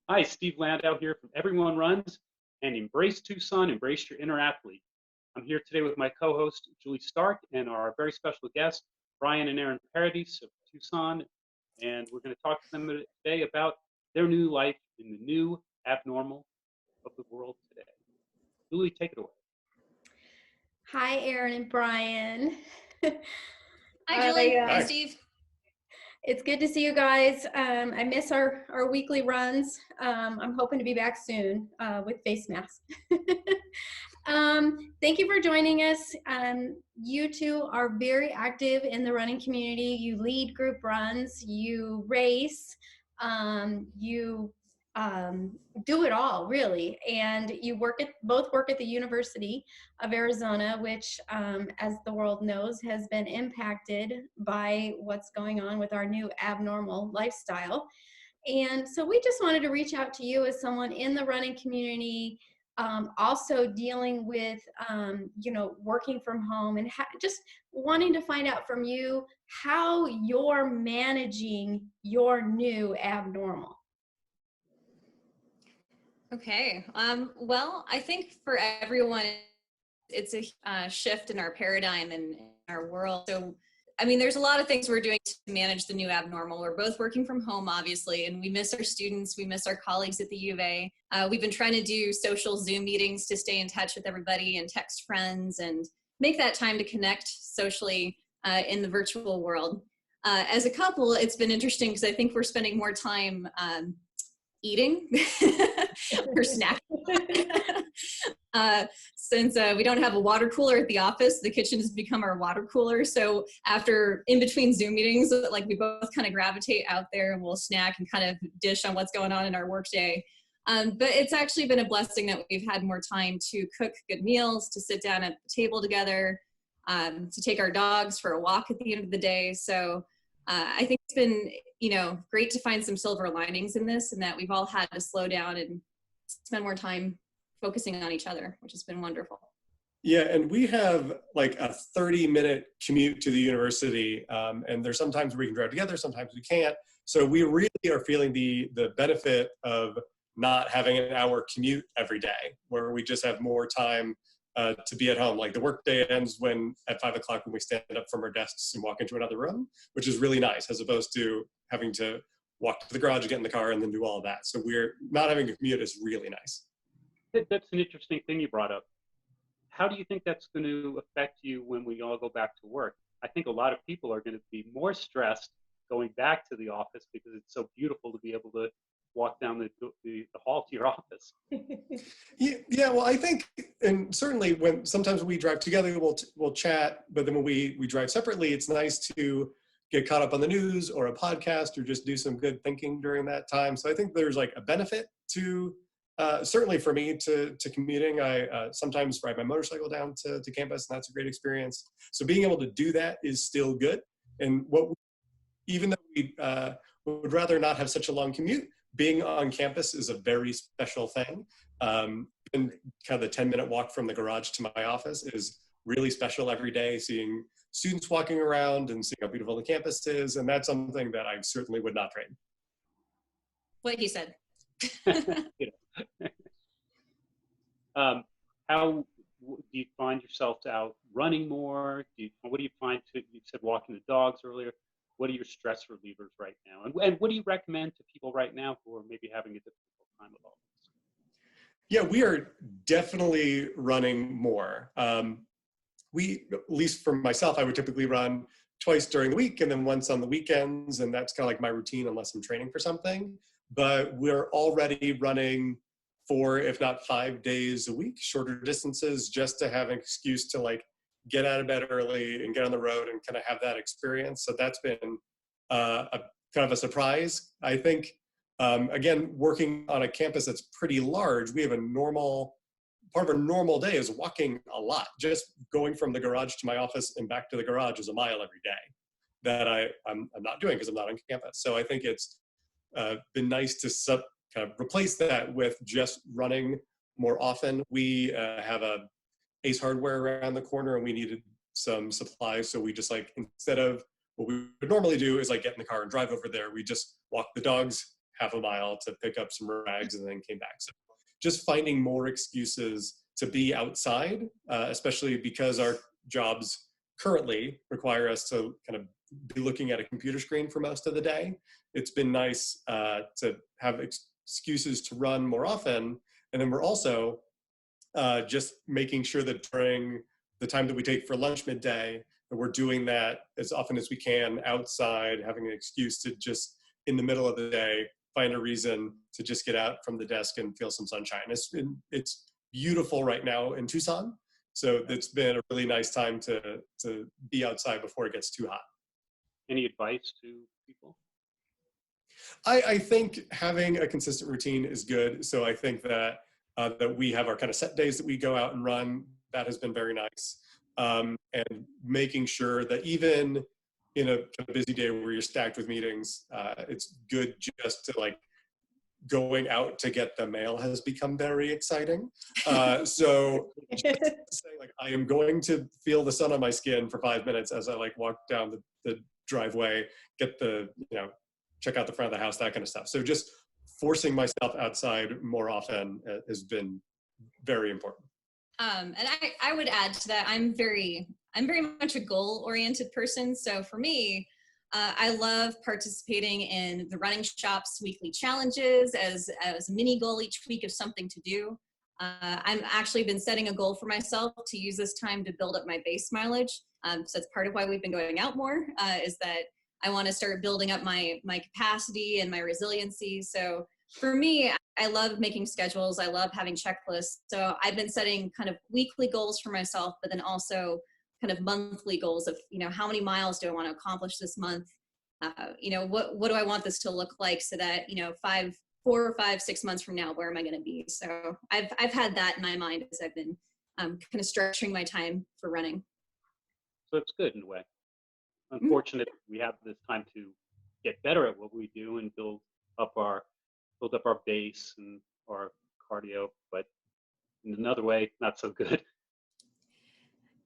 Hi, Steve Landau here from Everyone Runs and Embrace Tucson, Embrace Your Inner Athlete. I'm here today with my co-host, Julie Stark, and our very special guest, Brian and Erin Paradis of Tucson. And we're going to talk to them today about their new life in the new abnormal of the world today. Julie, take it away. Hi, Erin and Brian. Hi, Julie. Hi, Steve. It's good to see you guys. I miss our weekly runs. I'm hoping to be back soon with face masks. Thank you for joining us. You two are very active in the running community. You lead group runs, you race, you do it all, really. And you both work at the University of Arizona, which, as the world knows, has been impacted by what's going on with our new abnormal lifestyle. And so we just wanted to reach out to you as someone in the running community, also dealing with, working from home, and just wanting to find out from you how you're managing your new abnormal. Okay. Well, I think for everyone, it's a shift in our paradigm and our world. So, I mean, there's a lot of things we're doing to manage the new abnormal. We're both working from home, obviously, and we miss our students. We miss our colleagues at the U of A. We've been trying to do social Zoom meetings to stay in touch with everybody and text friends and make that time to connect socially in the virtual world. As a couple, it's been interesting because I think we're spending more time eating or snacking. Since we don't have a water cooler at the office, the kitchen has become our water cooler. So after in between Zoom meetings, like we both kind of gravitate out there and we'll snack and kind of dish on what's going on in our workday. But it's actually been a blessing that we've had more time to cook good meals, to sit down at the table together, to take our dogs for a walk at the end of the day. So I think it's been, great to find some silver linings in this, and that we've all had to slow down and spend more time focusing on each other, which has been wonderful. Yeah, and we have like a 30-minute commute to the university, and there's sometimes where we can drive together, sometimes we can't. So we really are feeling the benefit of not having an hour commute every day, where we just have more time to be at home. Like the workday ends at 5 o'clock when we stand up from our desks and walk into another room, which is really nice, as opposed to having to walk to the garage, get in the car, and then do all of that. So we're not having a commute is really nice. That's an interesting thing you brought up. How do you think that's going to affect you when we all go back to work? I think a lot of people are going to be more stressed going back to the office because it's so beautiful to be able to walk down the hall to your office. Yeah, well, I think, and certainly when sometimes we drive together, we'll chat, but then when we drive separately, it's nice to get caught up on the news or a podcast or just do some good thinking during that time. So I think there's like a benefit to, certainly for me, to commuting. I sometimes ride my motorcycle down to campus, and that's a great experience. So being able to do that is still good. And even though we would rather not have such a long commute, being on campus is a very special thing. And kind of the 10-minute walk from the garage to my office is really special every day, seeing students walking around and seeing how beautiful the campus is. And that's something that I certainly would not trade. What he said. How do you find yourself out running more? What do you find you said walking the dogs earlier. What are your stress relievers right now? And what do you recommend to people right now who are maybe having a difficult time with all this? Yeah, we are definitely running more. At least for myself, I would typically run twice during the week and then once on the weekends. And that's kind of like my routine unless I'm training for something. But we're already running 4, if not 5 days a week, shorter distances, just to have an excuse to like get out of bed early and get on the road and kind of have that experience. So that's been a kind of a surprise. I think, again, working on a campus that's pretty large, we have part of a normal day is walking a lot. Just going from the garage to my office and back to the garage is a mile every day that I'm not doing because I'm not on campus. So I think it's been nice to kind of replace that with just running more often. We have a Ace Hardware around the corner and we needed some supplies. So we just instead of what we would normally do is get in the car and drive over there, we just walk the dogs half a mile to pick up some rags and then came back. So just finding more excuses to be outside, especially because our jobs currently require us to kind of be looking at a computer screen for most of the day. It's been nice to have excuses to run more often. And then we're also just making sure that during the time that we take for lunch midday, that we're doing that as often as we can outside, having an excuse to just in the middle of the day, find a reason to just get out from the desk and feel some sunshine. It's beautiful right now in Tucson. So it's been a really nice time to be outside before it gets too hot. Any advice to people? I think having a consistent routine is good. So I think that that we have our kind of set days that we go out and run. That has been very nice. And making sure that even in a kind of busy day where you're stacked with meetings, it's good just to like going out to get the mail has become very exciting. So just say like, I am going to feel the sun on my skin for 5 minutes as I like walk down the driveway, get the, check out the front of the house, that kind of stuff. So just forcing myself outside more often has been very important. And I would add to that, I'm very much a goal-oriented person. So for me, I love participating in the running shop's weekly challenges as a mini goal each week of something to do. I'm actually been setting a goal for myself to use this time to build up my base mileage. So that's part of why we've been going out more, is that I want to start building up my capacity and my resiliency. So for me, I love making schedules. I love having checklists. So I've been setting kind of weekly goals for myself, but then also kind of monthly goals of, how many miles do I want to accomplish this month? What do I want this to look like so that, 4 or 5, 6 months from now, where am I going to be? So I've had that in my mind as I've been kind of structuring my time for running. So it's good in a way. Unfortunately, we have this time to get better at what we do and build up our base and our cardio, but in another way, not so good.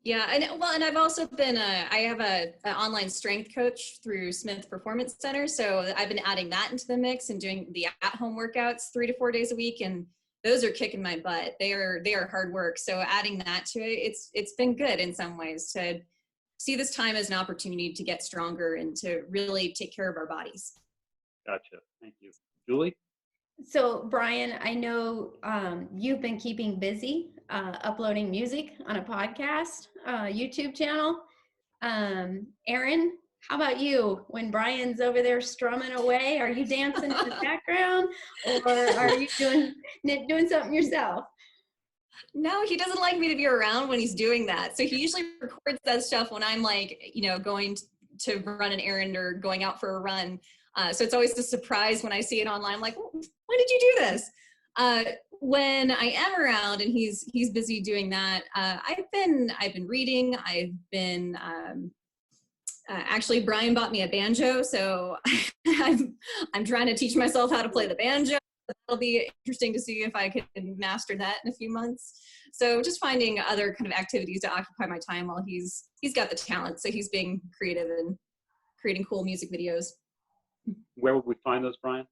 Yeah, and I've also been I have an online strength coach through Smith Performance Center, so I've been adding that into the mix and doing the at-home workouts 3 to 4 days a week, and those are kicking my butt. They are hard work. So adding that to it, it's been good in some ways to see this time as an opportunity to get stronger and to really take care of our bodies. Gotcha. Thank you, Julie. So Brian, I know you've been keeping busy uploading music on a podcast, YouTube channel. Erin, how about you? When Brian's over there strumming away, are you dancing in the background, or are you doing something yourself? No, he doesn't like me to be around when he's doing that. So he usually records that stuff when I'm like, going to run an errand or going out for a run. So it's always a surprise when I see it online. I'm like, when did you do this? When I am around and he's busy doing that, I've been reading. I've been actually Brian bought me a banjo, so I'm trying to teach myself how to play the banjo. It'll be interesting to see if I can master that in a few months. So just finding other kind of activities to occupy my time while he's got the talent. So he's being creative and creating cool music videos. Where would we find those, Brian?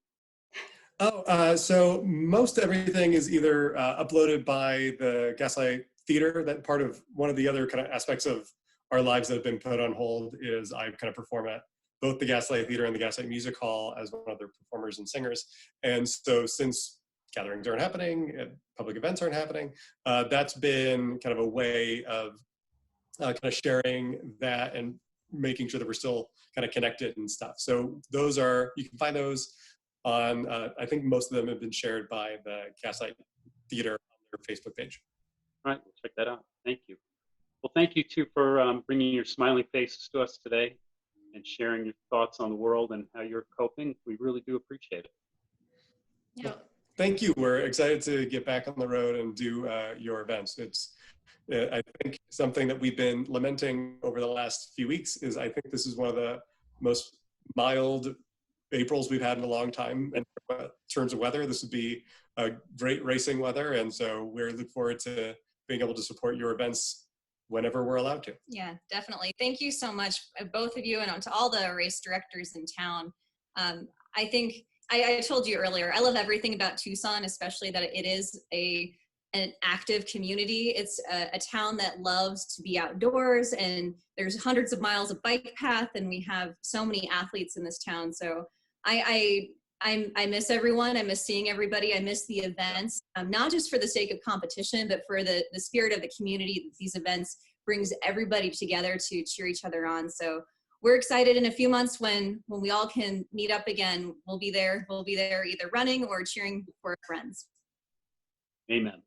So most everything is either uploaded by the Gaslight Theater. That part of one of the other kind of aspects of our lives that have been put on hold is I kind of perform at both the Gaslight Theater and the Gaslight Music Hall as one of their performers and singers. And so since gatherings aren't happening, public events aren't happening, that's been kind of a way of kind of sharing that and making sure that we're still kind of connected and stuff. So you can find those on, I think most of them have been shared by the Gaslight Theater on their Facebook page. All right, we'll check that out. Thank you. Well, thank you too for bringing your smiling faces to us today and sharing your thoughts on the world and how you're coping. We really do appreciate it. Yeah. Thank you. We're excited to get back on the road and do your events. It's, I think, something that we've been lamenting over the last few weeks is I think this is one of the most mild Aprils we've had in a long time in terms of weather. This would be a great racing weather, and so we're looking forward to being able to support your events whenever we're allowed to. Yeah, definitely. Thank you so much, both of you, and to all the race directors in town. I think I told you earlier, I love everything about Tucson, especially that it is an active community. It's a town that loves to be outdoors, and there's hundreds of miles of bike path, and we have so many athletes in this town. So I miss everyone. I miss seeing everybody. I miss the events, not just for the sake of competition, but for the spirit of the community that these events brings everybody together to cheer each other on. So we're excited in a few months when we all can meet up again. We'll be there. We'll be there either running or cheering for our friends. Amen.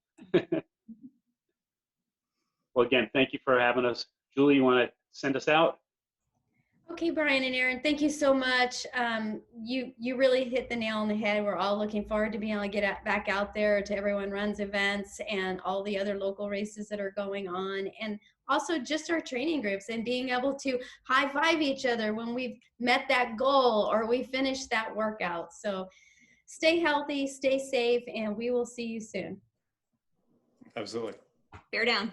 Well, again, thank you for having us. Julie, you want to send us out? Okay, Brian and Erin, thank you so much. You really hit the nail on the head. We're all looking forward to being able to get back out there to Everyone Runs events and all the other local races that are going on, and also just our training groups and being able to high five each other when we've met that goal or we finished that workout. So stay healthy, stay safe, and we will see you soon. Absolutely. Bear down.